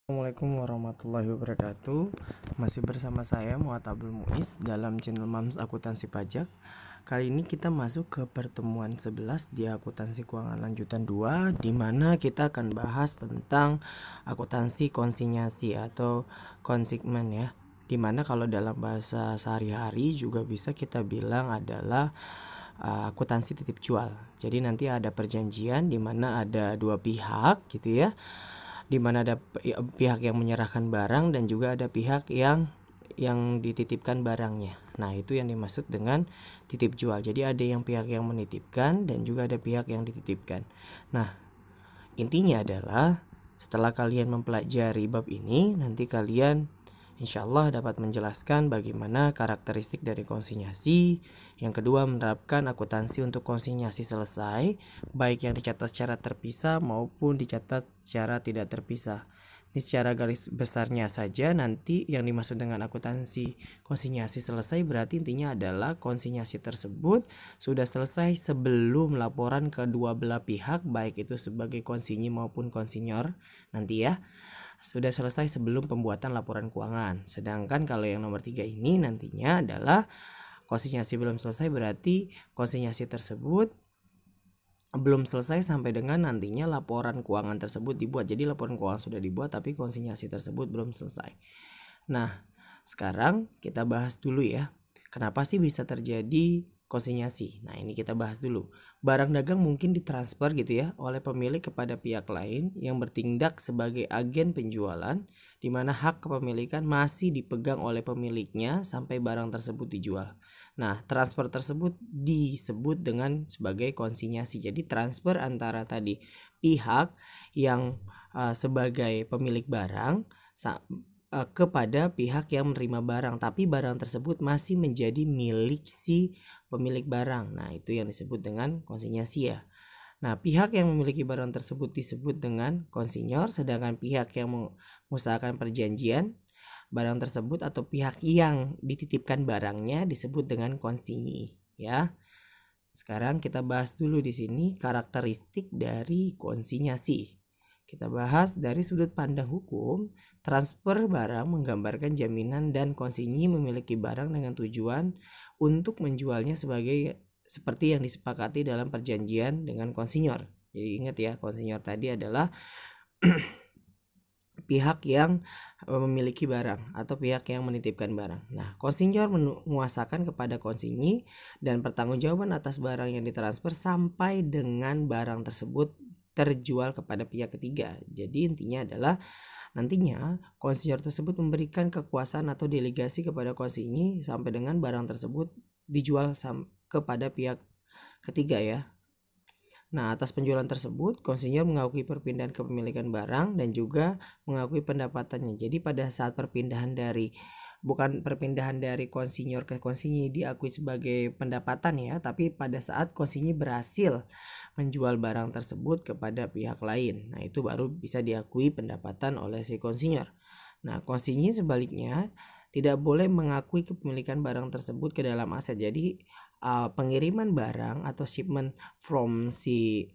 Assalamualaikum warahmatullahi wabarakatuh. Masih bersama saya Muhammad Abdul Muiz dalam channel Mams Akuntansi Pajak. Kali ini kita masuk ke pertemuan 11 di akuntansi keuangan lanjutan 2, di mana kita akan bahas tentang akuntansi konsinyasi atau konsigmen ya. Dimana kalau dalam bahasa sehari-hari juga bisa kita bilang adalah akuntansi titip jual. Jadi nanti ada perjanjian di mana ada dua pihak gitu ya, di mana ada pihak yang menyerahkan barang dan juga ada pihak yang dititipkan barangnya. Nah, itu yang dimaksud dengan titip jual. Jadi ada yang pihak yang menitipkan dan juga ada pihak yang dititipkan. Nah, intinya adalah setelah kalian mempelajari bab ini, nanti kalian insya Allah dapat menjelaskan bagaimana karakteristik dari konsinyasi. Yang kedua, menerapkan akuntansi untuk konsinyasi selesai, baik yang dicatat secara terpisah maupun dicatat secara tidak terpisah. Ini secara garis besarnya saja. Nanti yang dimaksud dengan akuntansi konsinyasi selesai berarti intinya adalah konsinyasi tersebut sudah selesai sebelum laporan kedua belah pihak, baik itu sebagai konsinyi maupun konsinyor nanti ya, sudah selesai sebelum pembuatan laporan keuangan. Sedangkan kalau yang nomor 3 ini nantinya adalah konsinyasi belum selesai, berarti konsinyasi tersebut belum selesai sampai dengan nantinya laporan keuangan tersebut dibuat. Jadi laporan keuangan sudah dibuat tapi konsinyasi tersebut belum selesai. Nah, sekarang kita bahas dulu ya, kenapa sih bisa terjadi konsinyasi. Nah, ini kita bahas dulu. Barang dagang mungkin ditransfer gitu ya oleh pemilik kepada pihak lain yang bertindak sebagai agen penjualan, di mana hak kepemilikan masih dipegang oleh pemiliknya sampai barang tersebut dijual. Nah, transfer tersebut disebut dengan sebagai konsinyasi. Jadi transfer antara tadi pihak yang sebagai pemilik barang kepada pihak yang menerima barang, tapi barang tersebut masih menjadi milik si pemilik barang. Nah, itu yang disebut dengan konsinyasi ya. Nah, pihak yang memiliki barang tersebut disebut dengan konsinyor, sedangkan pihak yang mengusahakan perjanjian barang tersebut atau pihak yang dititipkan barangnya disebut dengan konsinyi ya. Sekarang kita bahas dulu di sini karakteristik dari konsinyasi. Kita bahas dari sudut pandang hukum. Transfer barang menggambarkan jaminan dan konsinyi memiliki barang dengan tujuan untuk menjualnya seperti yang disepakati dalam perjanjian dengan konsinyor. Jadi ingat ya, konsinyor tadi adalah pihak yang memiliki barang atau pihak yang menitipkan barang. Nah, konsinyor menguasakan kepada konsinyi dan pertanggungjawaban atas barang yang ditransfer sampai dengan barang tersebut terjual kepada pihak ketiga. Jadi intinya adalah nantinya konsinyor tersebut memberikan kekuasaan atau delegasi kepada konsinyi sampai dengan barang tersebut dijual kepada pihak ketiga ya. Nah, atas penjualan tersebut, konsinyor mengakui perpindahan kepemilikan barang dan juga mengakui pendapatannya. Jadi pada saat perpindahan dari konsinyor ke konsinyi diakui sebagai pendapatan ya, tapi pada saat konsinyi berhasil menjual barang tersebut kepada pihak lain, nah itu baru bisa diakui pendapatan oleh si konsinyor. Nah, konsinyi sebaliknya tidak boleh mengakui kepemilikan barang tersebut ke dalam aset. Jadi pengiriman barang atau shipment from si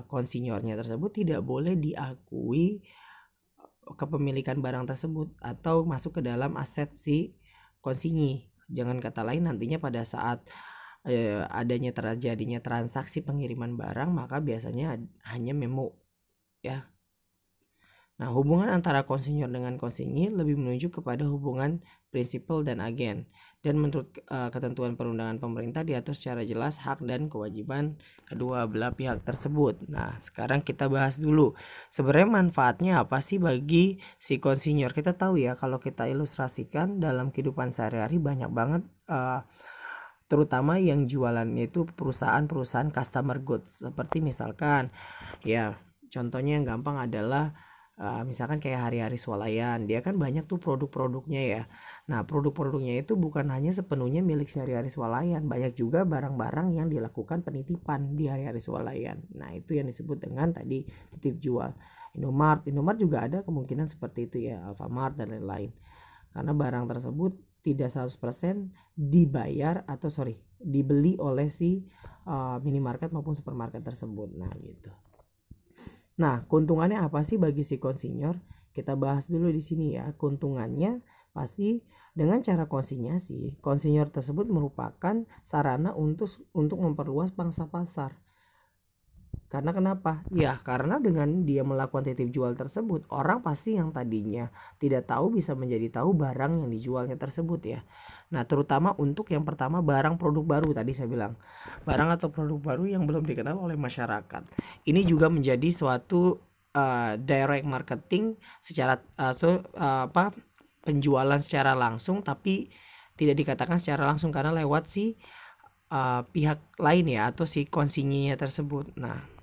konsinyornya tersebut tidak boleh diakui kepemilikan barang tersebut atau masuk ke dalam aset si konsinyi. Jangan kata lain, nantinya pada saat terjadinya transaksi pengiriman barang, maka biasanya hanya memo ya. Nah, hubungan antara konsinyor dengan konsinyi lebih menunjuk kepada hubungan prinsipal dan agen. Dan menurut ketentuan perundangan pemerintah diatur secara jelas hak dan kewajiban kedua belah pihak tersebut. Nah, sekarang kita bahas dulu sebenarnya manfaatnya apa sih bagi si konsinyor. Kita tahu ya, kalau kita ilustrasikan dalam kehidupan sehari-hari banyak banget terutama yang jualannya itu perusahaan-perusahaan customer goods, seperti misalkan ya contohnya yang gampang adalah misalkan kayak hari-hari swalayan, dia kan banyak tuh produk-produknya ya. Nah, produk-produknya itu bukan hanya sepenuhnya milik si hari-hari swalayan, banyak juga barang-barang yang dilakukan penitipan di hari-hari swalayan. Nah, itu yang disebut dengan tadi titip jual. Indomart juga ada kemungkinan seperti itu ya, Alfamart dan lain-lain. Karena barang tersebut tidak 100% dibeli oleh si minimarket maupun supermarket tersebut. Nah, gitu. Nah, keuntungannya apa sih bagi si konsinyor? Kita bahas dulu di sini ya. Keuntungannya pasti dengan cara konsinyasi. Konsinyur tersebut merupakan sarana untuk memperluas pangsa pasar. Karena kenapa? Ya karena dengan dia melakukan titip jual tersebut, orang pasti yang tadinya tidak tahu bisa menjadi tahu barang yang dijualnya tersebut ya. Nah terutama untuk yang pertama barang produk baru tadi saya bilang. Barang atau produk baru yang belum dikenal oleh masyarakat. Ini juga menjadi suatu direct marketing secara penjualan secara langsung, tapi tidak dikatakan secara langsung karena lewat si pihak lain ya, atau si konsinyinya tersebut. Nah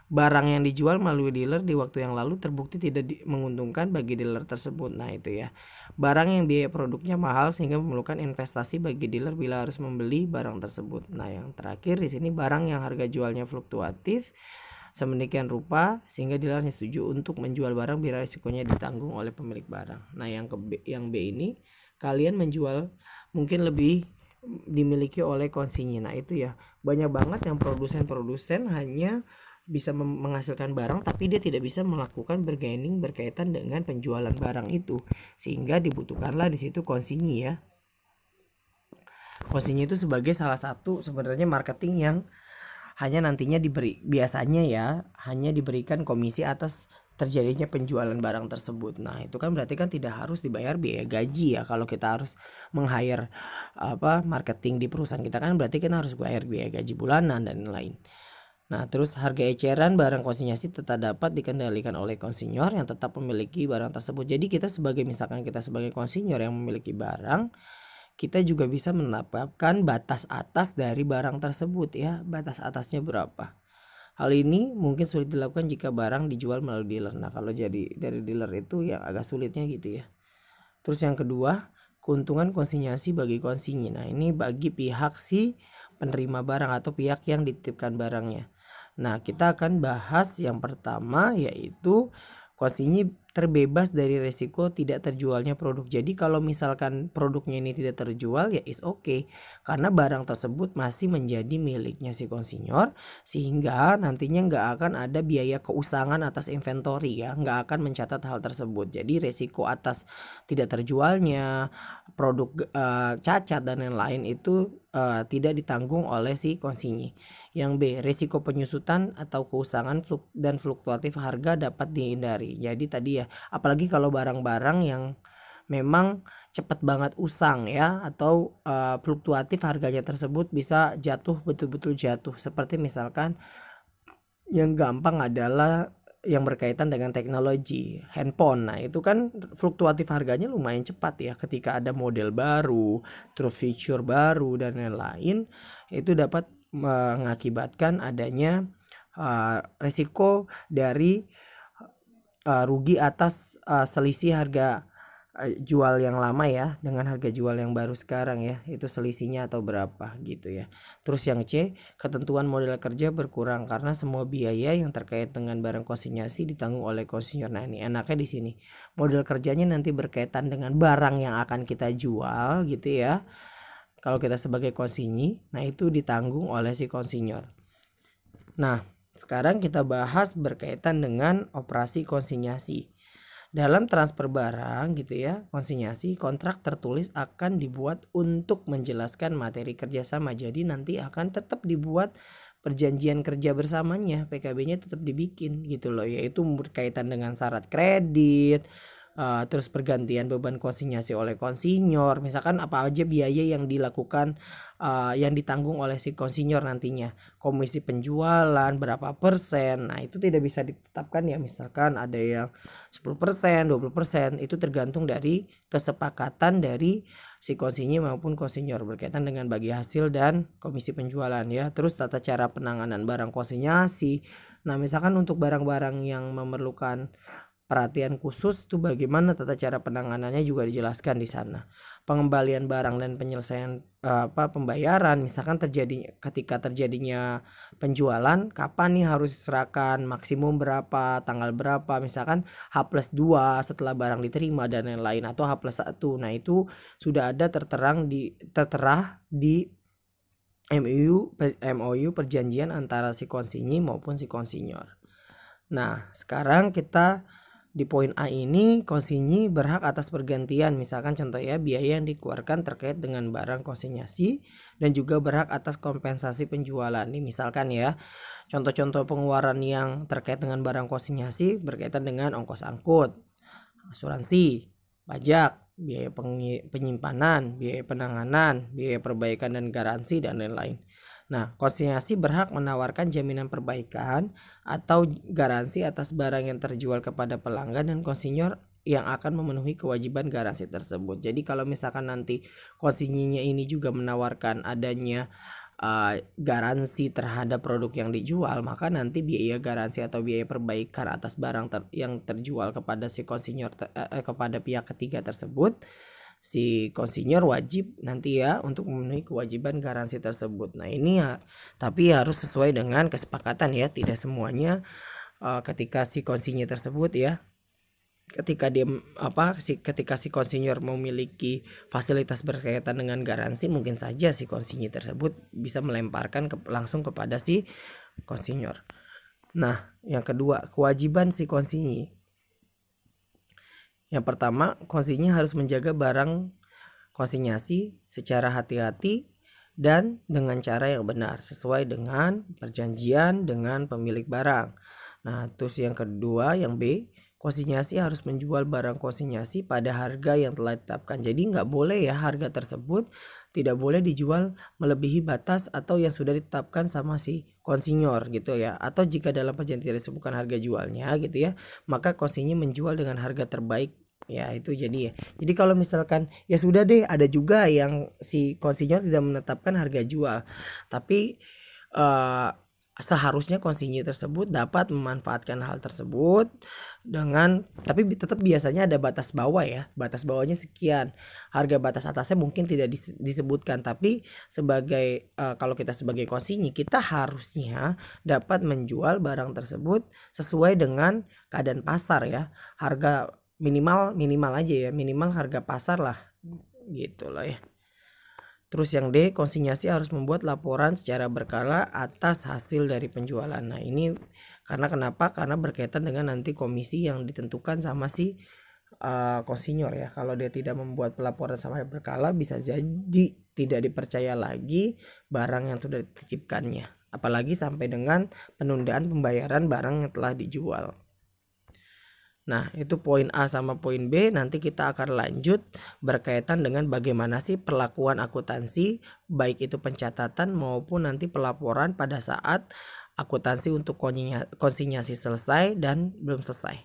barang yang dijual melalui dealer di waktu yang lalu terbukti tidak menguntungkan bagi dealer tersebut. Nah itu ya, barang yang biaya produknya mahal sehingga memerlukan investasi bagi dealer bila harus membeli barang tersebut. Nah yang terakhir di sini, barang yang harga jualnya fluktuatif sedemikian rupa sehingga dealer setuju untuk menjual barang bila risikonya ditanggung oleh pemilik barang. Nah yang B ini, kalian menjual mungkin lebih dimiliki oleh konsinyi. Nah itu ya, banyak banget yang produsen hanya bisa menghasilkan barang tapi dia tidak bisa melakukan bargaining berkaitan dengan penjualan barang itu, sehingga dibutuhkanlah di situ konsinyi ya. Konsinyi itu sebagai salah satu sebenarnya marketing yang hanya nantinya biasanya ya hanya diberikan komisi atas terjadinya penjualan barang tersebut. Nah itu kan berarti kan tidak harus dibayar biaya gaji ya. Kalau kita harus meng-hire marketing di perusahaan kita kan berarti kan harus bayar biaya gaji bulanan dan lain-lain. Nah terus harga eceran barang konsinyasi tetap dapat dikendalikan oleh konsinyor yang tetap memiliki barang tersebut. Jadi kita sebagai konsinyor yang memiliki barang, kita juga bisa menetapkan batas atas dari barang tersebut ya. Batas atasnya berapa? Hal ini mungkin sulit dilakukan jika barang dijual melalui dealer. Nah kalau jadi dari dealer itu ya agak sulitnya gitu ya. Terus yang kedua, keuntungan konsinyasi bagi konsinyi. Nah ini bagi pihak si penerima barang atau pihak yang dititipkan barangnya. Nah kita akan bahas yang pertama, yaitu konsinyi terbebas dari resiko tidak terjualnya produk. Jadi kalau misalkan produknya ini tidak terjual ya is okay, karena barang tersebut masih menjadi miliknya si konsinyor, sehingga nantinya nggak akan ada biaya keusangan atas inventory ya, nggak akan mencatat hal tersebut. Jadi resiko atas tidak terjualnya produk cacat dan lain-lain itu tidak ditanggung oleh si konsinyi. Yang B, risiko penyusutan atau keusangan dan fluktuatif harga dapat dihindari. Jadi tadi ya, apalagi kalau barang-barang yang memang cepat banget usang ya, atau fluktuatif harganya tersebut bisa jatuh, betul-betul jatuh. Seperti misalkan yang gampang adalah yang berkaitan dengan teknologi handphone. Nah itu kan fluktuatif harganya lumayan cepat ya, ketika ada model baru, terus feature baru dan lain-lain, itu dapat mengakibatkan adanya resiko dari rugi atas selisih harga jual yang lama ya dengan harga jual yang baru sekarang ya, itu selisihnya atau berapa gitu ya. Terus yang C, ketentuan model kerja berkurang karena semua biaya yang terkait dengan barang konsinyasi ditanggung oleh konsinyor. Nah ini enaknya di sini, model kerjanya nanti berkaitan dengan barang yang akan kita jual gitu ya. Kalau kita sebagai konsinyi, nah itu ditanggung oleh si konsinyor. Nah sekarang kita bahas berkaitan dengan operasi konsinyasi. Dalam transfer barang gitu ya, konsinyasi, kontrak tertulis akan dibuat untuk menjelaskan materi kerjasama. Jadi nanti akan tetap dibuat perjanjian kerja bersamanya, PKB-nya tetap dibikin gitu loh, yaitu berkaitan dengan syarat kredit, terus pergantian beban konsinyasi oleh konsinyor, misalkan apa aja biaya yang dilakukan yang ditanggung oleh si konsinyor nantinya, komisi penjualan berapa persen. Nah itu tidak bisa ditetapkan ya, misalkan ada yang 10%, 20%, itu tergantung dari kesepakatan dari si konsinyi maupun konsinyor berkaitan dengan bagi hasil dan komisi penjualan ya. Terus tata cara penanganan barang konsinyasi. Nah misalkan untuk barang-barang yang memerlukan perhatian khusus tuh bagaimana tata cara penanganannya juga dijelaskan di sana. Pengembalian barang dan penyelesaian pembayaran, misalkan ketika terjadinya penjualan, kapan nih harus diserahkan, maksimum berapa, tanggal berapa, misalkan H+2 setelah barang diterima dan lain-lain, atau H+1. Nah itu sudah ada tertera di MOU perjanjian antara si konsinyi maupun si konsinyor. Nah sekarang kita Di poin A ini konsinyi berhak atas pergantian, misalkan contoh ya, biaya yang dikeluarkan terkait dengan barang konsinyasi dan juga berhak atas kompensasi penjualan. Ini misalkan ya, contoh-contoh pengeluaran yang terkait dengan barang konsinyasi berkaitan dengan ongkos angkut, asuransi, pajak, biaya penyimpanan, biaya penanganan, biaya perbaikan dan garansi, dan lain-lain. Nah, konsinyasi berhak menawarkan jaminan perbaikan atau garansi atas barang yang terjual kepada pelanggan dan konsinyor yang akan memenuhi kewajiban garansi tersebut. Jadi kalau misalkan nanti konsinyinya ini juga menawarkan adanya garansi terhadap produk yang dijual, maka nanti biaya garansi atau biaya perbaikan atas barang yang terjual kepada si konsinyor kepada pihak ketiga tersebut, si konsinyor wajib nanti ya untuk memenuhi kewajiban garansi tersebut. Nah ini ya, tapi harus sesuai dengan kesepakatan ya, tidak semuanya ketika si konsinyor tersebut ya, ketika si konsinyor memiliki fasilitas berkaitan dengan garansi, mungkin saja si konsinyor tersebut bisa melemparkan langsung kepada si konsinyor. Nah, yang kedua, kewajiban si konsinyor. Yang pertama, konsinyor harus menjaga barang konsinyasi secara hati-hati dan dengan cara yang benar sesuai dengan perjanjian dengan pemilik barang. Nah, terus yang kedua, yang B, konsinyasi harus menjual barang konsinyasi pada harga yang telah ditetapkan. Jadi nggak boleh ya harga tersebut tidak boleh dijual melebihi batas atau yang sudah ditetapkan sama si konsinyor gitu ya. Atau jika dalam perjanjian disebutkan harga jualnya gitu ya, maka konsinyor menjual dengan harga terbaik. Ya itu jadi ya. Jadi kalau misalkan ya sudah deh, ada juga yang si konsinyor tidak menetapkan harga jual, tapi seharusnya konsinyor tersebut dapat memanfaatkan hal tersebut dengan, tapi tetap biasanya ada batas bawah ya, batas bawahnya sekian, harga batas atasnya mungkin tidak disebutkan, tapi sebagai kalau kita sebagai konsinyor, kita harusnya dapat menjual barang tersebut sesuai dengan keadaan pasar ya, harga minimal aja ya, minimal harga pasar lah gitu loh ya. Terus yang D, konsinyasi harus membuat laporan secara berkala atas hasil dari penjualan. Nah ini karena kenapa? Karena berkaitan dengan nanti komisi yang ditentukan sama si konsinyor ya. Kalau dia tidak membuat pelaporan sampai berkala, bisa jadi tidak dipercaya lagi barang yang sudah dititipkannya. Apalagi sampai dengan penundaan pembayaran barang yang telah dijual. Nah itu poin A sama poin B. Nanti kita akan lanjut berkaitan dengan bagaimana sih perlakuan akuntansi, baik itu pencatatan maupun nanti pelaporan pada saat akuntansi untuk konsinyasi selesai dan belum selesai.